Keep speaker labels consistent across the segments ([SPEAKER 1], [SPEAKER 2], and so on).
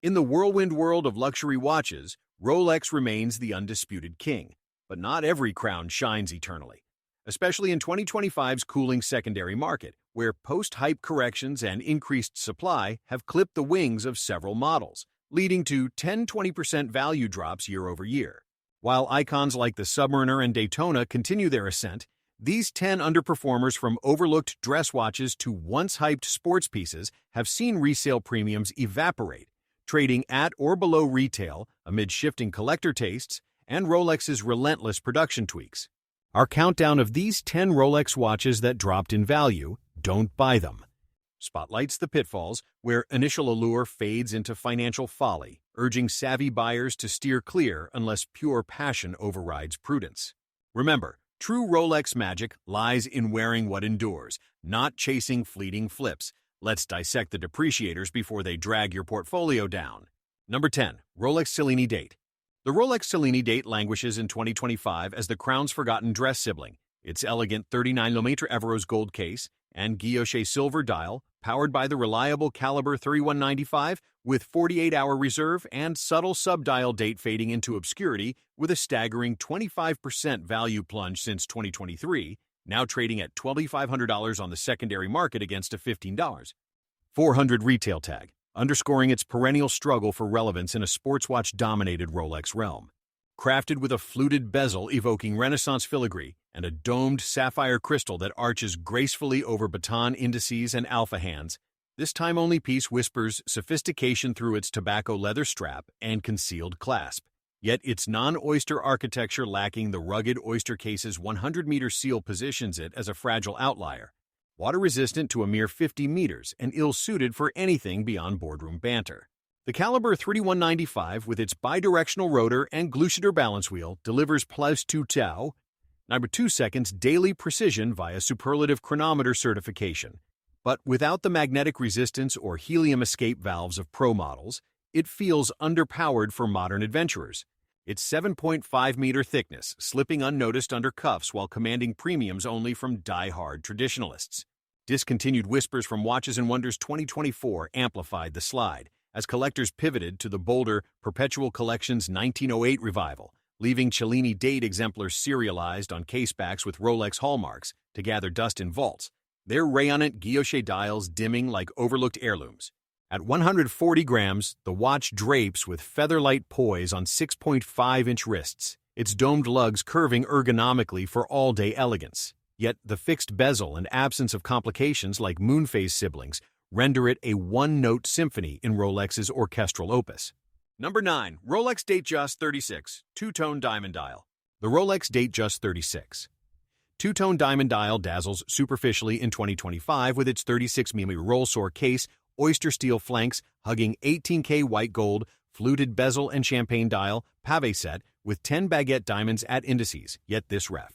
[SPEAKER 1] In the whirlwind world of luxury watches, Rolex remains the undisputed king, but not every crown shines eternally, especially in 2025's cooling secondary market, where post-hype corrections and increased supply have clipped the wings of several models, leading to 10–20% value drops year over year. While icons like the Submariner and Daytona continue their ascent, these 10 underperformers from overlooked dress watches to once-hyped sports pieces have seen resale premiums evaporate, trading at or below retail amid shifting collector tastes and Rolex's relentless production tweaks. Our countdown of these 10 Rolex watches that dropped in value, don't buy them, spotlights the pitfalls where initial allure fades into financial folly, urging savvy buyers to steer clear unless pure passion overrides prudence. Remember, true Rolex magic lies in wearing what endures, not chasing fleeting flips. Let's dissect the depreciators before they drag your portfolio down. Number 10. Rolex Cellini Date. The Rolex Cellini Date languishes in 2025 as the crown's forgotten dress sibling. Its elegant 39mm Everose gold case and guilloche silver dial, powered by the reliable caliber 3195 with 48-hour reserve and subtle subdial date fading into obscurity with a staggering 25% value plunge since 2023, now trading at $2,500 on the secondary market against a $15. 400 retail tag, underscoring its perennial struggle for relevance in a sports watch-dominated Rolex realm. Crafted with a fluted bezel evoking Renaissance filigree and a domed sapphire crystal that arches gracefully over baton indices and alpha hands, this time-only piece whispers sophistication through its tobacco leather strap and concealed clasp. Yet its non-Oyster architecture lacking the rugged Oyster case's 100-meter seal positions it as a fragile outlier, water-resistant to a mere 50 meters and ill-suited for anything beyond boardroom banter. The caliber 3195 with its bidirectional rotor and gluciator balance wheel delivers +2 tau, 2 seconds daily precision via superlative chronometer certification. But without the magnetic resistance or helium escape valves of pro models, it feels underpowered for modern adventurers. Its 7.5-meter thickness slipping unnoticed under cuffs while commanding premiums only from die-hard traditionalists. Discontinued whispers from Watches and Wonders 2024 amplified the slide, as collectors pivoted to the bolder Perpetual Collection's 1908 revival, leaving Cellini Date exemplars serialized on casebacks with Rolex hallmarks to gather dust in vaults, their rayonnant guilloche dials dimming like overlooked heirlooms. At 140 grams, the watch drapes with feather-light poise on 6.5-inch wrists, its domed lugs curving ergonomically for all-day elegance. Yet the fixed bezel and absence of complications like moon phase siblings render it a one-note symphony in Rolex's orchestral opus. Number 9. Rolex Datejust 36 Two-Tone Diamond Dial. The Rolex Datejust 36 Two-Tone Diamond Dial dazzles superficially in 2025 with its 36mm roll-sore case, Oyster steel flanks, hugging 18K white gold, fluted bezel and champagne dial, pave set with 10 baguette diamonds at indices, yet this ref.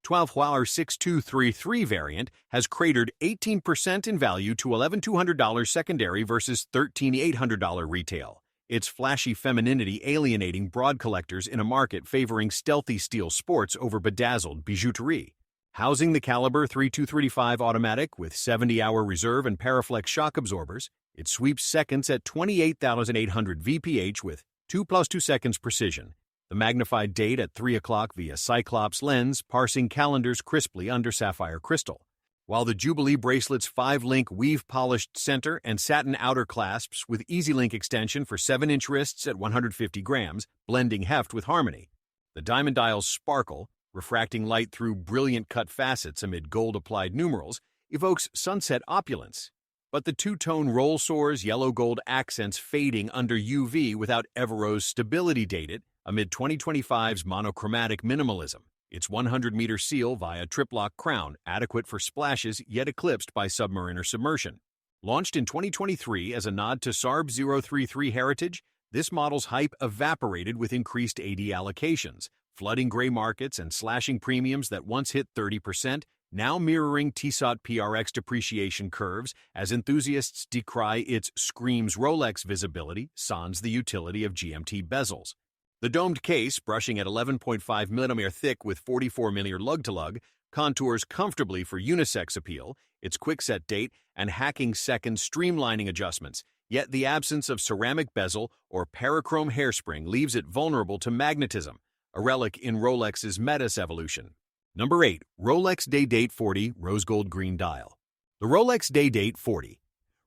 [SPEAKER 1] 12-hour 6233 variant has cratered 18% in value to $11,200 secondary versus $13,800 retail. Its flashy femininity alienating broad collectors in a market favoring stealthy steel sports over bedazzled bijouterie. Housing the caliber 3235 automatic with 70-hour reserve and Paraflex shock absorbers, it sweeps seconds at 28,800 VPH with 2+2 seconds precision. The magnified date at 3 o'clock via Cyclops lens, parsing calendars crisply under sapphire crystal. While the Jubilee bracelet's 5-link weave-polished center and satin outer clasps with EasyLink extension for 7-inch wrists at 150 grams, blending heft with harmony. The diamond dials sparkle, refracting light through brilliant cut facets amid gold-applied numerals, evokes sunset opulence. But the two-tone roll soars yellow-gold accents fading under UV without Everose stability dated amid 2025's monochromatic minimalism. Its 100-meter seal via triplock crown, adequate for splashes yet eclipsed by Submariner submersion. Launched in 2023 as a nod to SARB 033 heritage, this model's hype evaporated with increased AD allocations, flooding gray markets and slashing premiums that once hit 30%, now mirroring Tissot PRX depreciation curves as enthusiasts decry its screams Rolex visibility, sans the utility of GMT bezels. The domed case, brushing at 11.5mm thick with 44mm lug-to-lug, contours comfortably for unisex appeal, its quick-set date and hacking second streamlining adjustments, Yet the absence of ceramic bezel or parachrome hairspring leaves it vulnerable to magnetism, a relic in Rolex's Metis evolution. Number 8. Rolex Day-Date 40 Rose Gold Green Dial. The Rolex Day-Date 40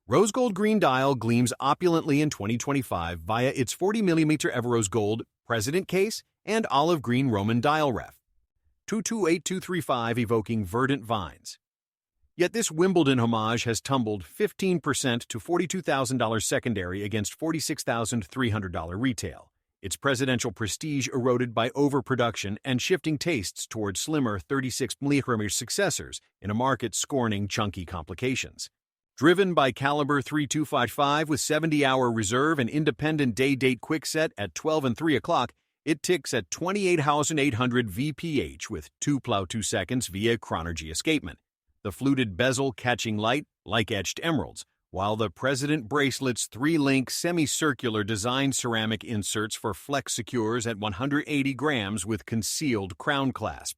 [SPEAKER 1] Rose Gold Green Dial gleams opulently in 2025 via its 40mm Everose Gold President case and olive green Roman dial ref. 228235 evoking verdant vines. Yet this Wimbledon homage has tumbled 15% to $42,000 secondary against $46,300 retail. Its presidential prestige eroded by overproduction and shifting tastes towards slimmer 36mm successors in a market scorning chunky complications. Driven by caliber 3255 with 70-hour reserve and independent day-date quickset at 12 and 3 o'clock, it ticks at 28,800 VPH with 2.2 seconds via chronergy escapement. The fluted bezel catching light like etched emeralds, while the President bracelet's 3-link semicircular design ceramic inserts for flex secures at 180 grams with concealed crown clasp,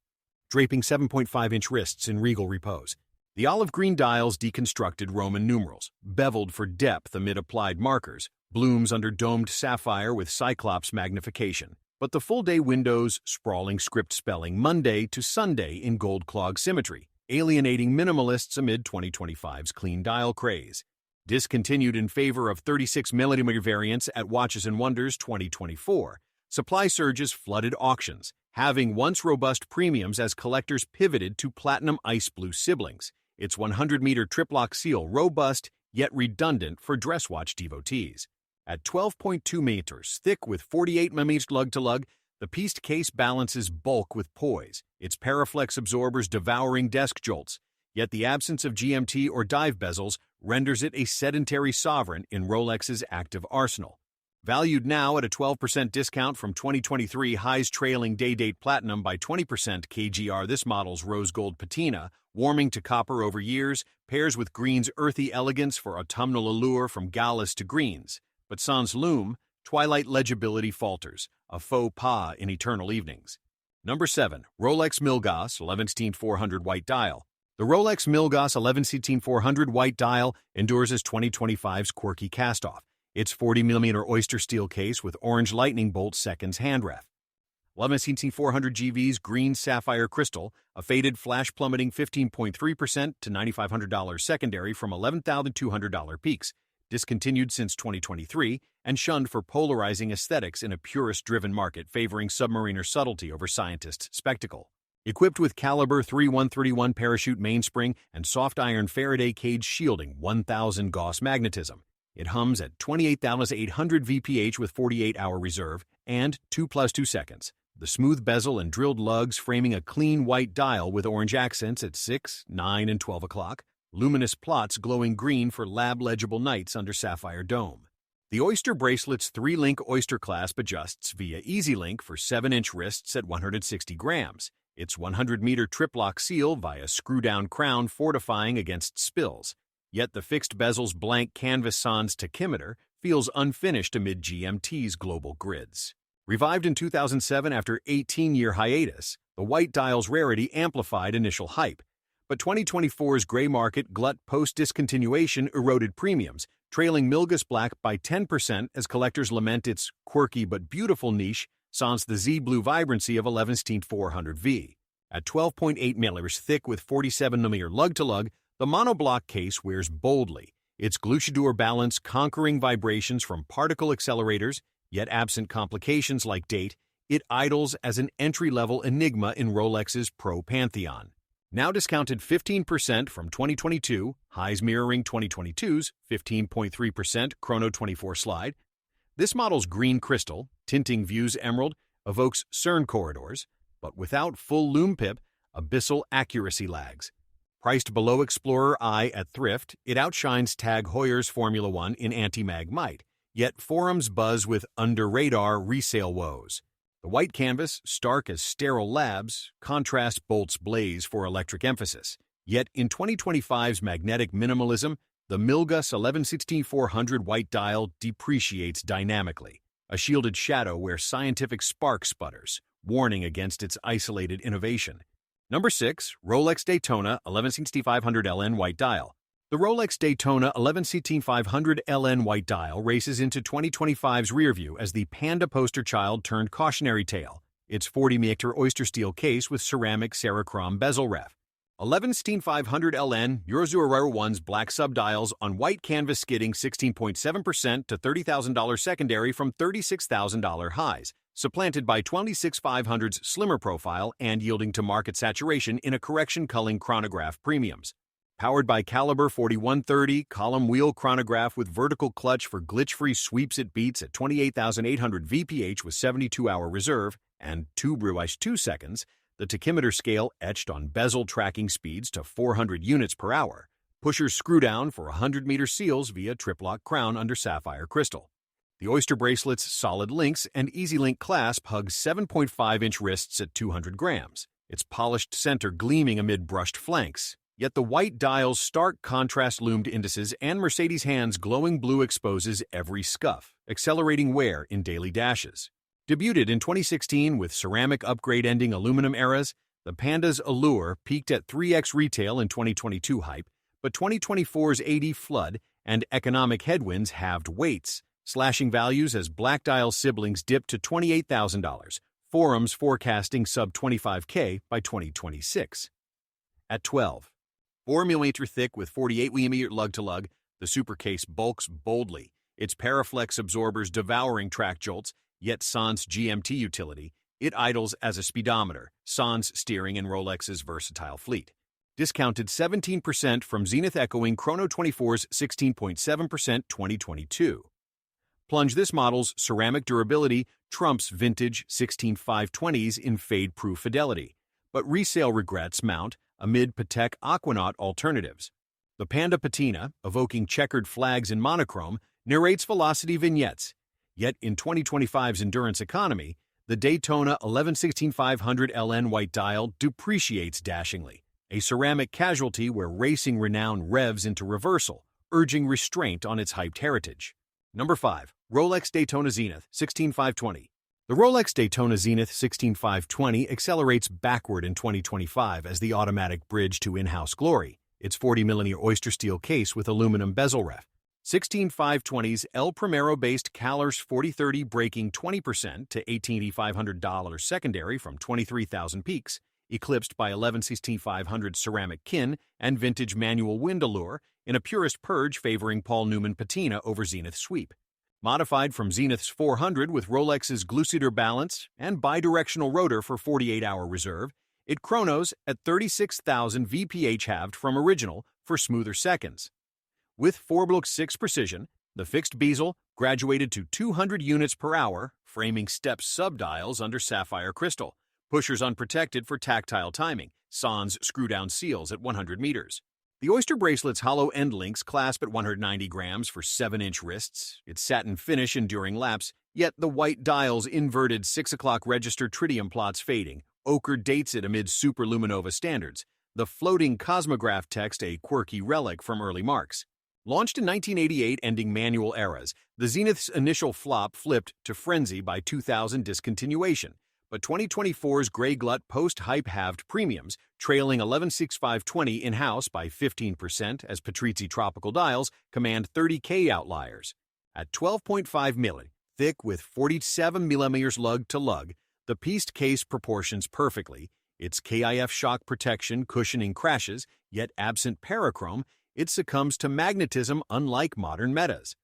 [SPEAKER 1] draping 7.5-inch wrists in regal repose. The olive green dial's deconstructed Roman numerals, beveled for depth amid applied markers, blooms under domed sapphire with cyclops magnification. But the full-day window's sprawling script spelling Monday to Sunday in gold clog symmetry, alienating minimalists amid 2025's clean dial craze. Discontinued in favor of 36mm variants at Watches and Wonders 2024, supply surges flooded auctions, having once robust premiums as collectors pivoted to platinum ice blue siblings. Its 100-meter triplock seal robust yet redundant for dress watch devotees. At 12.2 meters thick with 48 mm lug-to-lug, the pieced case balances bulk with poise, its Paraflex absorbers devouring desk jolts, yet the absence of GMT or dive bezels renders it a sedentary sovereign in Rolex's active arsenal. Valued now at a 12% discount from 2023 highs trailing day-date platinum by 20% KGR, this model's rose gold patina, warming to copper over years, pairs with green's earthy elegance for autumnal allure from gallus to greens. But sans lume, twilight legibility falters, a faux pas in eternal evenings. Number 7. Rolex Milgauss 11/16-400 White Dial. The Rolex Milgauss 11/16-400 White Dial endures as 2025's quirky castoff. Its 40mm Oyster steel case with orange lightning bolt seconds hand ref. 11/16-400 GV's green sapphire crystal, a faded flash plummeting 15.3% to $9,500 secondary from $11,200 peaks, discontinued since 2023 and shunned for polarizing aesthetics in a purist-driven market favoring submariner subtlety over scientist spectacle. Equipped with caliber 3131 parachute mainspring and soft iron Faraday cage shielding 1000 Gauss magnetism, it hums at 28,800 VPH with 48-hour reserve and 2+2 seconds. The smooth bezel and drilled lugs framing a clean white dial with orange accents at 6, 9, and 12 o'clock, luminous plots glowing green for lab-legible nights under sapphire dome. The Oyster bracelet's 3-link Oyster clasp adjusts via EasyLink for 7-inch wrists at 160 grams. Its 100-meter triplock seal via screw-down crown fortifying against spills. Yet the fixed bezel's blank canvas sans tachymeter feels unfinished amid GMT's global grids. Revived in 2007 after 18-year hiatus, the white dial's rarity amplified initial hype. But 2024's gray market glut post-discontinuation eroded premiums, trailing Milgauss Black by 10% as collectors lament its quirky but beautiful niche sans the Z-blue vibrancy of 11/16-400V. At 12.8 mm thick with 47mm lug-to-lug, the monoblock case wears boldly, its glucidur balance conquering vibrations from particle accelerators, yet absent complications like date, it idles as an entry-level enigma in Rolex's Pro Pantheon. Now discounted 15% from 2022, highs mirroring 2022's 15.3% Chrono 24 slide. This model's green crystal, tinting views emerald, evokes CERN corridors, but without full lume pip, abyssal accuracy lags. Priced below Explorer I at thrift, it outshines Tag Heuer's Formula One in anti-mag might, yet forums buzz with under-radar resale woes. The white canvas, stark as sterile labs, contrast bolts blaze for electric emphasis. Yet in 2025's magnetic minimalism, the Milgauss 11/16-400 white dial depreciates dynamically, a shielded shadow where scientific spark sputters, warning against its isolated innovation. Number 6. Rolex Daytona 11/16-500 LN white dial. The Rolex Daytona 11-17500 LN white dial races into 2025's rearview as the Panda poster child turned cautionary tale. Its 40mm Oyster steel case with ceramic Serichrome bezel ref. 11-17500 LN Eurozero 1's black subdials on white canvas skidding 16.7% to $30,000 secondary from $36,000 highs, supplanted by 26-500's slimmer profile and yielding to market saturation in a correction culling chronograph premiums. Powered by Caliber 4130 column wheel chronograph with vertical clutch for glitch-free sweeps, it beats at 28,800 VPH with 72-hour reserve and 2 seconds. The tachymeter scale etched on bezel tracking speeds to 400 units per hour. Pushers screw down for 100-meter seals via triplock crown under sapphire crystal. The Oyster bracelet's solid links and easy link clasp hugs 7.5-inch wrists at 200 grams, its polished center gleaming amid brushed flanks. Yet the white dial's stark contrast-loomed indices and Mercedes' hands glowing blue exposes every scuff, accelerating wear in daily dashes. Debuted in 2016 with ceramic upgrade-ending aluminum eras, the Panda's allure peaked at 3x retail in 2022 hype, but 2024's AD flood and economic headwinds halved weights, slashing values as black dial siblings dipped to $28,000, forums forecasting sub-25K by 2026. At 12. 4mm thick with 48mm lug-to-lug, the supercase bulks boldly, its Paraflex absorbers devouring track jolts, yet sans GMT utility, it idles as a speedometer, sans steering in Rolex's versatile fleet. Discounted 17% from Zenith echoing Chrono 24's 16.7% 2022. Plunge this model's ceramic durability trumps vintage 16520s in fade-proof fidelity, but resale regrets mount amid Patek Aquanaut alternatives. The Panda patina, evoking checkered flags in monochrome, narrates velocity vignettes. Yet in 2025's endurance economy, the Daytona 11-16500 LN white dial depreciates dashingly, a ceramic casualty where racing renown revs into reversal, urging restraint on its hyped heritage. Number 5. Rolex Daytona Zenith 16520. The Rolex Daytona Zenith 16520 accelerates backward in 2025 as the automatic bridge to in-house glory, its 40mm Oyster steel case with aluminum bezel ref. 16520's El Primero-based Calers 4030 breaking 20% to $18,500 secondary from 23,000 peaks, eclipsed by 11-16500 ceramic kin and vintage manual wind allure in a purist purge favoring Paul Newman patina over Zenith sweep. Modified from Zenith's 400 with Rolex's Glucider balance and bidirectional rotor for 48-hour reserve, it chronos at 36,000 VPH halved from original for smoother seconds. With 4x6 precision, the fixed bezel graduated to 200 units per hour, framing step subdials under sapphire crystal, pushers unprotected for tactile timing, sans screw-down seals at 100 meters. The Oyster bracelet's hollow end links clasp at 190 grams for 7-inch wrists, its satin finish enduring laps, yet the white dial's inverted 6 o'clock register tritium plots fading, ochre dates it amid superluminova standards, the floating cosmograph text a quirky relic from early marks. Launched in 1988 ending manual eras, the Zenith's initial flop flipped to frenzy by 2000 discontinuation, but 2024's gray glut post-hype halved premiums, trailing 11-6520 in-house by 15% as Patrizzi tropical dials command 30K outliers. At 12.5 mm, thick with 47 mm lug-to-lug, the pieced case proportions perfectly, its KIF shock protection cushioning crashes, yet absent parachrome, it succumbs to magnetism unlike modern metas.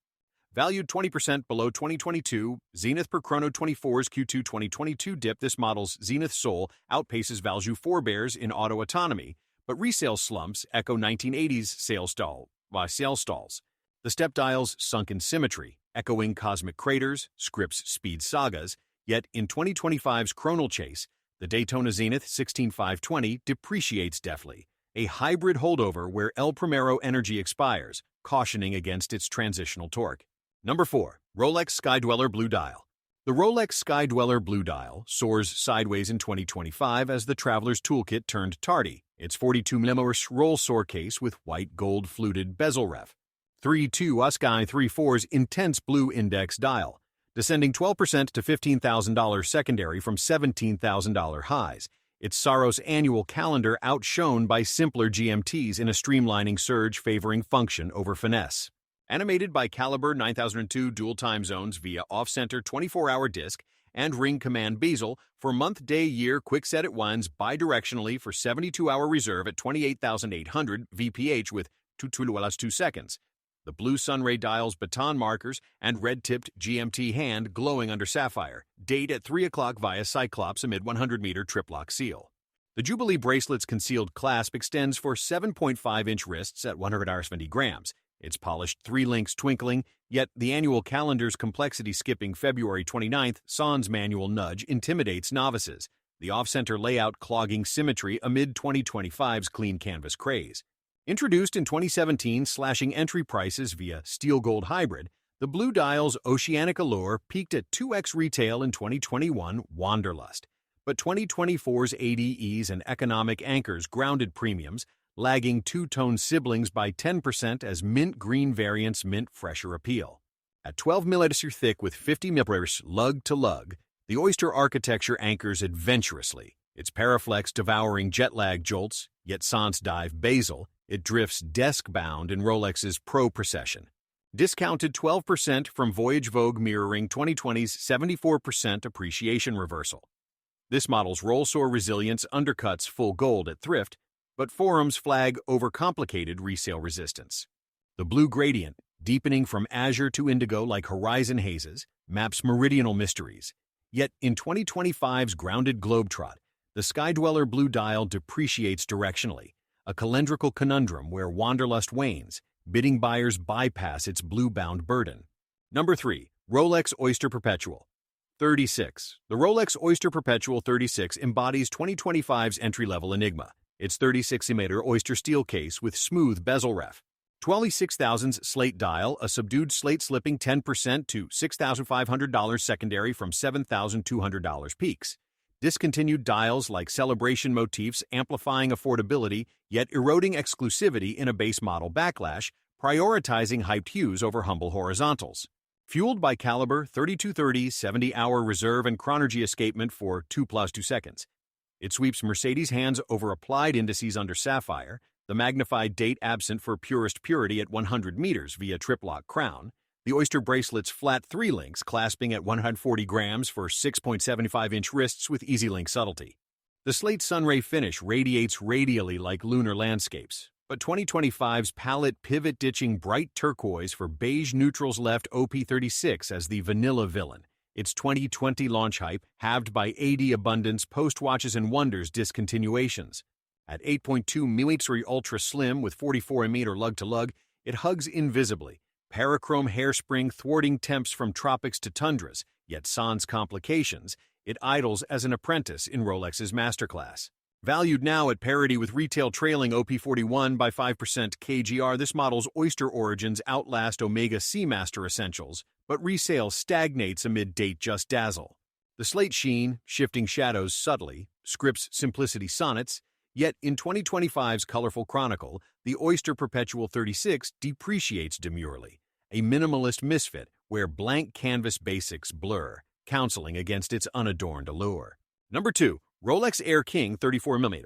[SPEAKER 1] Valued 20% below 2022, Zenith per Chrono 24's Q2 2022 dip. This model's Zenith Soul outpaces Valjoux forebears in auto autonomy, but resale slumps echo 1980s sales stalls. The step dial's sunken symmetry, echoing cosmic craters, scripts speed sagas, yet in 2025's chronal chase, the Daytona Zenith 16520 depreciates deftly, a hybrid holdover where El Primero energy expires, cautioning against its transitional torque. Number 4. Rolex Skydweller Blue Dial. The Rolex Skydweller Blue Dial soars sideways in 2025 as the Traveler's Toolkit turned tardy, its 42mm roll soar case with white gold fluted bezel ref. 3.2 Sky 3.4's intense blue index dial, descending 12% to $15,000 secondary from $17,000 highs, its Saros annual calendar outshone by simpler GMTs in a streamlining surge favoring function over finesse. Animated by Caliber 9002 dual time zones via off-center 24-hour disc and ring command bezel for month, day, year quick set it winds bidirectionally for 72-hour reserve at 28,800 VPH with 2 seconds. The blue sunray dials baton markers and red-tipped GMT hand glowing under sapphire. Date at 3 o'clock via Cyclops amid 100-meter trip-lock seal. The Jubilee bracelet's concealed clasp extends for 7.5-inch wrists at 170 grams. Its polished 3 links twinkling, yet the annual calendar's complexity skipping February 29th, sans manual nudge intimidates novices. The off-center layout clogging symmetry amid 2025's clean canvas craze. Introduced in 2017, slashing entry prices via steel gold hybrid, the Blue Dial's Oceanic Allure peaked at 2x retail in 2021 Wanderlust. But 2024's ADEs and economic anchors grounded premiums, lagging two-tone siblings by 10% as mint green variants mint fresher appeal. At 12 mm thick with 50 mm lug to lug, the Oyster architecture anchors adventurously. Its Paraflex devouring jet lag jolts, yet sans dive basil, it drifts desk-bound in Rolex's Pro Procession. Discounted 12% from Voyage Vogue mirroring 2020's 74% appreciation reversal. This model's roll-soar resilience undercuts full gold at thrift, but forums flag overcomplicated resale resistance. The blue gradient, deepening from azure to indigo like horizon hazes, maps meridional mysteries. Yet in 2025's grounded globetrot, the Skydweller Blue Dial depreciates directionally, a calendrical conundrum where wanderlust wanes, bidding buyers bypass its blue-bound burden. Number 3. Rolex Oyster Perpetual 36. The Rolex Oyster Perpetual 36 embodies 2025's entry-level enigma. Its 36mm Oyster steel case with smooth bezel ref. 26,000's slate dial, a subdued slate slipping 10% to $6,500 secondary from $7,200 peaks. Discontinued dials like celebration motifs amplifying affordability, yet eroding exclusivity in a base model backlash, prioritizing hyped hues over humble horizontals. Fueled by Caliber 3230 70-hour reserve and chronergy escapement for 2+2 seconds. It sweeps Mercedes hands over applied indices under sapphire, the magnified date absent for purest purity at 100 meters via triplock crown, the Oyster bracelet's flat 3 links clasping at 140 grams for 6.75-inch wrists with easy link subtlety. The slate sunray finish radiates radially like lunar landscapes, but 2025's palette pivot ditching bright turquoise for beige neutrals left OP36 as the vanilla villain. Its 2020 launch hype, halved by AD abundance post-watches and wonders discontinuations. At 8.2 mm ultra slim with 44mm lug-to-lug, it hugs invisibly, parachrome hairspring thwarting temps from tropics to tundras, yet sans complications, it idles as an apprentice in Rolex's masterclass. Valued now at parity with retail trailing OP41 by 5% KGR, this model's Oyster origins outlast Omega C-Master essentials, but resale stagnates amid Datejust dazzle. The slate sheen, shifting shadows subtly, scripts simplicity sonnets, yet in 2025's colorful chronicle, the Oyster Perpetual 36 depreciates demurely, a minimalist misfit where blank canvas basics blur, counseling against its unadorned allure. Number 2. Rolex Air-King 34mm.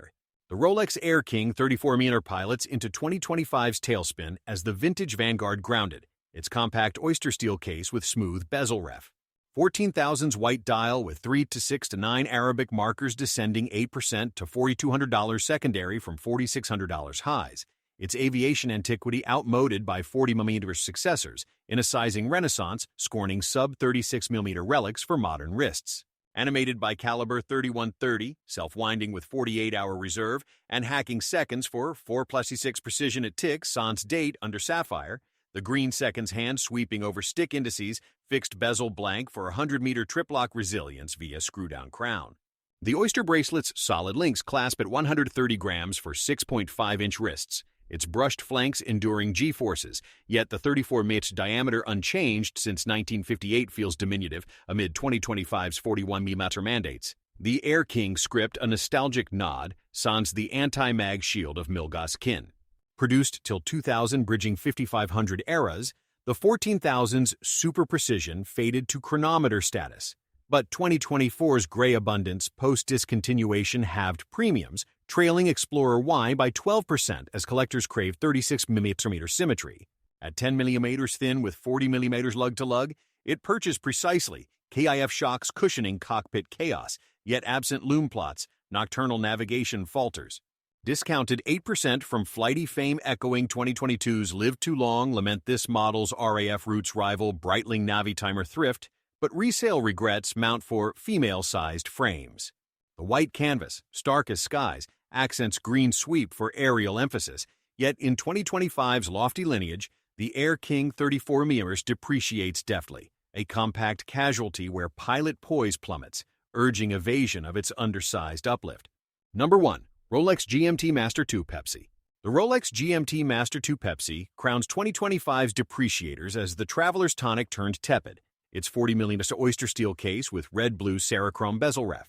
[SPEAKER 1] The Rolex Air-King 34mm pilots into 2025's tailspin as the vintage Vanguard grounded, its compact Oyster steel case with smooth bezel ref. 14,000's white dial with 3 to 6 to 9 Arabic markers descending 8% to $4,200 secondary from $4,600 highs. Its aviation antiquity outmoded by 40mm successors in a sizing renaissance, scorning sub-36mm relics for modern wrists. Animated by Caliber 3130, self-winding with 48-hour reserve, and hacking seconds for 4+6 precision at tick sans date under sapphire, the green seconds hand sweeping over stick indices, fixed bezel blank for 100-meter triplock resilience via screw-down crown. The Oyster bracelet's solid links clasp at 130 grams for 6.5-inch wrists, its brushed flanks enduring G-forces, yet the 34mm diameter unchanged since 1958 feels diminutive amid 2025's 41mm mandates. The Air-King script a nostalgic nod, sans the anti-mag shield of Milgauss kin. Produced till 2000 bridging 5500 eras, the 14,000's super precision faded to chronometer status. But 2024's gray abundance post-discontinuation halved premiums, trailing Explorer Y by 12% as collectors crave 36mm symmetry. At 10mm thin with 40mm lug-to-lug, it perches precisely, KIF shocks cushioning cockpit chaos, yet absent loom plots, nocturnal navigation falters. Discounted 8% from flighty fame echoing 2022's Live Too Long, lament this model's RAF Roots rival Breitling Navitimer thrift, but resale regrets mount for female-sized frames. The white canvas, stark as skies, accents green sweep for aerial emphasis, yet in 2025's lofty lineage, the Air-King 34mm depreciates deftly, a compact casualty where pilot poise plummets, urging evasion of its undersized uplift. Number 1. Rolex GMT-Master 2 Pepsi. The Rolex GMT-Master 2 Pepsi crowns 2025's depreciators as the traveler's tonic turned tepid. Its 40mm Oyster steel case with red-blue Serichrome bezel ref.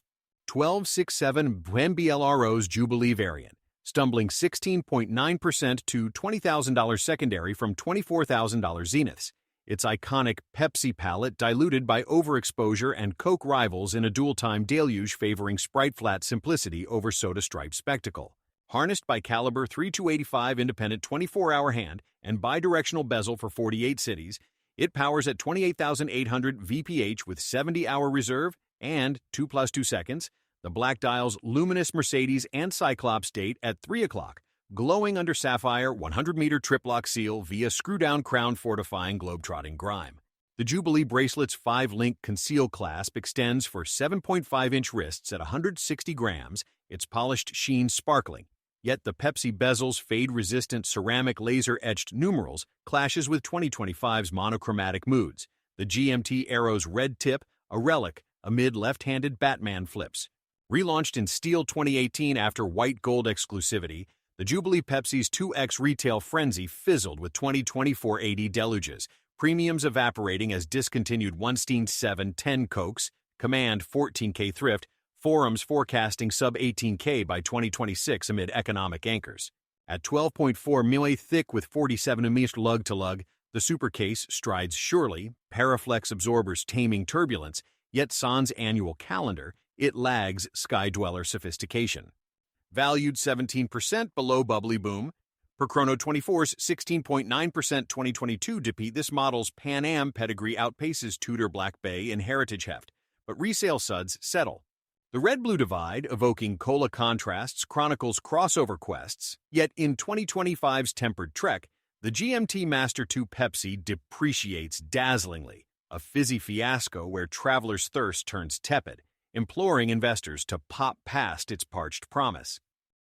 [SPEAKER 1] 1267 MBLRO's Jubilee variant, stumbling 16.9% to $20,000 secondary from $24,000 Zeniths. Its iconic Pepsi palette diluted by overexposure and Coke rivals in a dual-time deluge favoring Sprite-flat simplicity over soda-striped spectacle. Harnessed by caliber 3285 independent 24-hour hand and bidirectional bezel for 48 cities, it powers at 28,800 VPH with 70-hour reserve and 2 + 2 seconds. The black dial's luminous Mercedes and Cyclops date at 3 o'clock, glowing under sapphire 100-meter triplock seal via screw-down crown fortifying globetrotting grime. The Jubilee bracelet's 5-link conceal clasp extends for 7.5-inch wrists at 160 grams, its polished sheen sparkling. Yet the Pepsi bezel's fade-resistant ceramic laser-etched numerals clashes with 2025's monochromatic moods. The GMT Aero's red tip, a relic amid left-handed Batman flips. Relaunched in steel 2018 after white gold exclusivity, the Jubilee Pepsi's 2X retail frenzy fizzled with 2024 AD deluges, premiums evaporating as discontinued Weinstein 710 Cokes, Command 14K thrift, forums forecasting sub-18K by 2026 amid economic anchors. At 12.4 mm thick with 47 mm lug-to-lug, the supercase strides surely, Paraflex absorbers taming turbulence, yet sans annual calendar, it lags Sky Dweller sophistication. Valued 17% below Bubbly Boom, per Chrono 24's 16.9% 2022 defeat, this model's Pan Am pedigree outpaces Tudor Black Bay in heritage heft, but resale suds settle. The red-blue divide, evoking cola contrasts, chronicles crossover quests, yet in 2025's tempered trek, the GMT-Master 2 Pepsi depreciates dazzlingly, a fizzy fiasco where traveler's thirst turns tepid, imploring investors to pop past its parched promise.